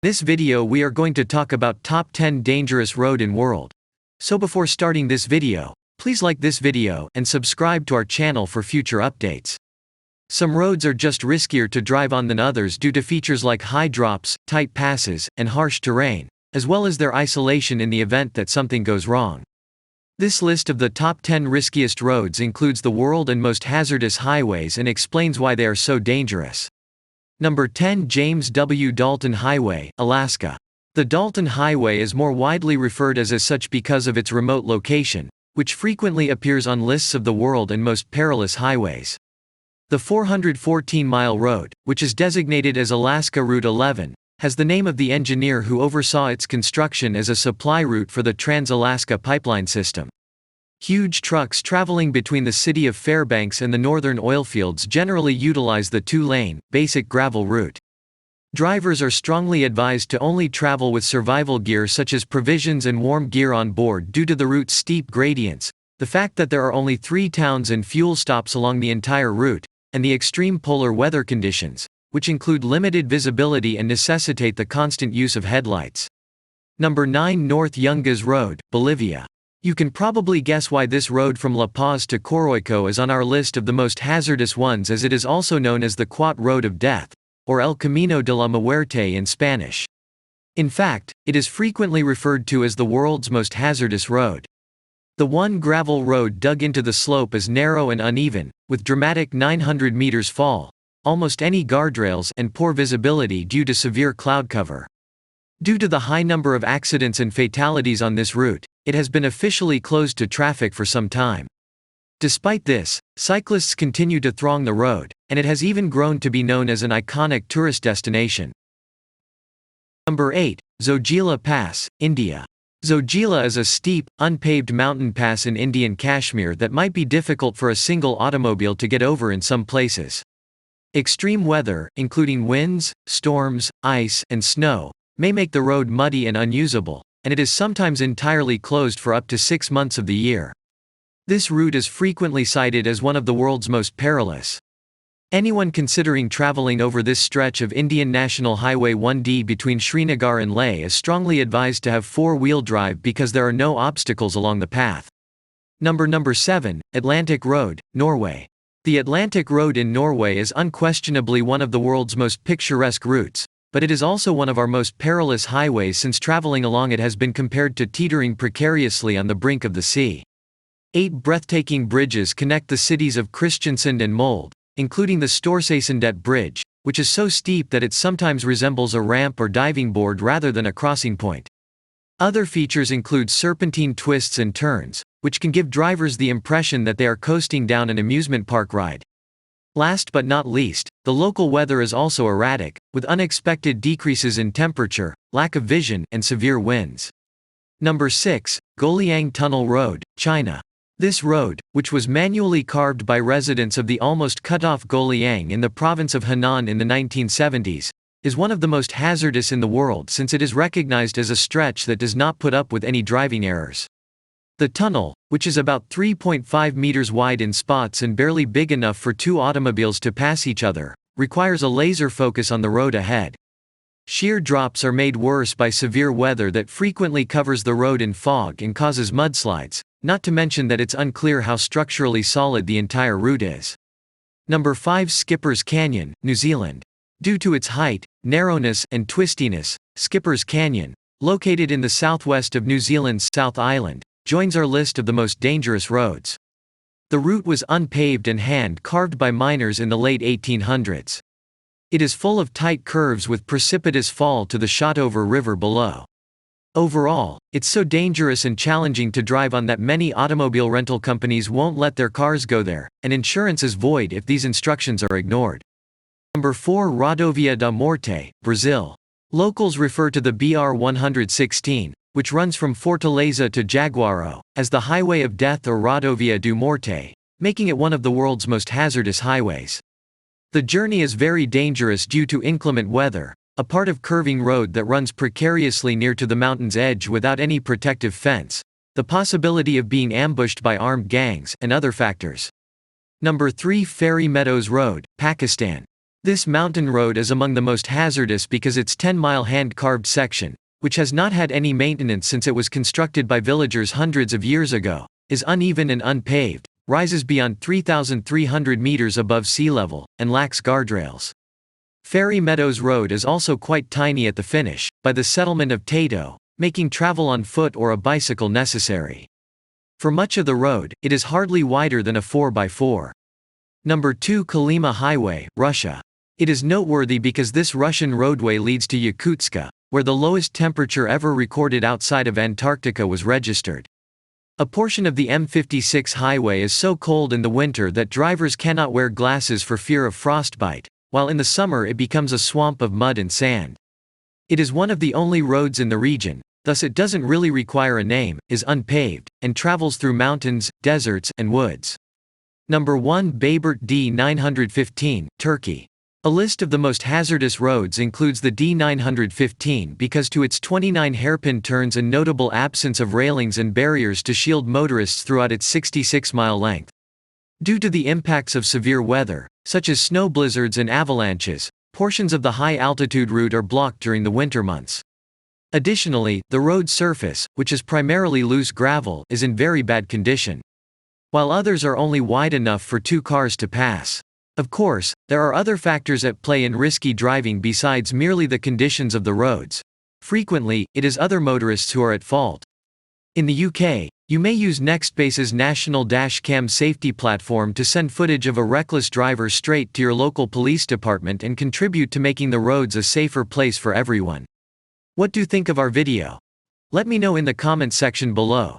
This video we are going to talk about top 10 dangerous road in world. So before starting this video, please like this video and subscribe to our channel for future updates. Some roads are just riskier to drive on than others due to features like high drops, tight passes, and harsh terrain, as well as their isolation in the event that something goes wrong. This list of the top 10 riskiest roads includes the world and most hazardous highways and explains why they are so dangerous. Number 10, James W. Dalton Highway, Alaska. The Dalton Highway is more widely referred as such because of its remote location, which frequently appears on lists of the world and most perilous highways. The 414-mile road, which is designated as Alaska Route 11, has the name of the engineer who oversaw its construction as a supply route for the Trans-Alaska Pipeline System. Huge trucks traveling between the city of Fairbanks and the northern oilfields generally utilize the two-lane, basic gravel route. Drivers are strongly advised to only travel with survival gear such as provisions and warm gear on board due to the route's steep gradients, the fact that there are only 3 towns and fuel stops along the entire route, and the extreme polar weather conditions, which include limited visibility and necessitate the constant use of headlights. Number 9, North Yungas Road, Bolivia. You can probably guess why this road from La Paz to Coroico is on our list of the most hazardous ones, as it is also known as the Cuat Road of Death, or El Camino de la Muerte in Spanish. In fact, it is frequently referred to as the world's most hazardous road. The one gravel road dug into the slope is narrow and uneven, with dramatic 900 meters fall, almost any guardrails, and poor visibility due to severe cloud cover. Due to the high number of accidents and fatalities on this route, it has been officially closed to traffic for some time. Despite this, cyclists continue to throng the road, and it has even grown to be known as an iconic tourist destination. Number 8, Zojila Pass, India. Zojila is a steep, unpaved mountain pass in Indian Kashmir that might be difficult for a single automobile to get over in some places. Extreme weather, including winds, storms, ice, and snow, may make the road muddy and unusable, and it is sometimes entirely closed for up to 6 months of the year. This route is frequently cited as one of the world's most perilous. Anyone considering traveling over this stretch of Indian National Highway 1D between Srinagar and Leh is strongly advised to have 4-wheel drive because there are no obstacles along the path. Number 7, Atlantic Road, Norway. The Atlantic Road in Norway is unquestionably one of the world's most picturesque routes, but it is also one of our most perilous highways since traveling along it has been compared to teetering precariously on the brink of the sea. 8 breathtaking bridges connect the cities of Kristiansand and Molde, including the Storseisundet Bridge, which is so steep that it sometimes resembles a ramp or diving board rather than a crossing point. Other features include serpentine twists and turns, which can give drivers the impression that they are coasting down an amusement park ride. Last but not least, the local weather is also erratic, with unexpected decreases in temperature, lack of vision, and severe winds. Number 6, Guoliang Tunnel Road, China. This road, which was manually carved by residents of the almost cut-off Guoliang in the province of Henan in the 1970s, is one of the most hazardous in the world since it is recognized as a stretch that does not put up with any driving errors. The tunnel, which is about 3.5 meters wide in spots and barely big enough for 2 automobiles to pass each other, requires a laser focus on the road ahead. Sheer drops are made worse by severe weather that frequently covers the road in fog and causes mudslides, not to mention that it's unclear how structurally solid the entire route is. Number 5, Skipper's Canyon, New Zealand. Due to its height, narrowness, and twistiness, Skipper's Canyon, located in the southwest of New Zealand's South Island, joins our list of the most dangerous roads. The route was unpaved and hand-carved by miners in the late 1800s. It is full of tight curves with precipitous fall to the Shotover River below. Overall, it's so dangerous and challenging to drive on that many automobile rental companies won't let their cars go there, and insurance is void if these instructions are ignored. Number 4, Rodovia da Morte, Brazil. Locals refer to the BR-116, which runs from Fortaleza to Jaguaro, as the Highway of Death or Rodovia do Morte, making it one of the world's most hazardous highways. The journey is very dangerous due to inclement weather, a part of curving road that runs precariously near to the mountain's edge without any protective fence, the possibility of being ambushed by armed gangs, and other factors. Number 3, Fairy Meadows Road, Pakistan. This mountain road is among the most hazardous because its 10-mile hand-carved section, which has not had any maintenance since it was constructed by villagers hundreds of years ago, is uneven and unpaved, rises beyond 3,300 meters above sea level, and lacks guardrails. Fairy Meadows Road is also quite tiny at the finish, by the settlement of Tato, making travel on foot or a bicycle necessary. For much of the road, it is hardly wider than a 4x4. Number 2, Kolyma Highway, Russia. It is noteworthy because this Russian roadway leads to Yakutsk, where the lowest temperature ever recorded outside of Antarctica was registered. A portion of the M56 highway is so cold in the winter that drivers cannot wear glasses for fear of frostbite, while in the summer it becomes a swamp of mud and sand. It is one of the only roads in the region, thus it doesn't really require a name, is unpaved, and travels through mountains, deserts, and woods. Number 1, Bayburt D915, Turkey. A list of the most hazardous roads includes the D915 because to its 29 hairpin turns and notable absence of railings and barriers to shield motorists throughout its 66-mile length. Due to the impacts of severe weather, such as snow blizzards and avalanches, portions of the high-altitude route are blocked during the winter months. Additionally, the road surface, which is primarily loose gravel, is in very bad condition, while others are only wide enough for 2 cars to pass. Of course, there are other factors at play in risky driving besides merely the conditions of the roads. Frequently, it is other motorists who are at fault. In the UK, you may use Nextbase's National Dashcam safety platform to send footage of a reckless driver straight to your local police department and contribute to making the roads a safer place for everyone. What do you think of our video? Let me know in the comments section below.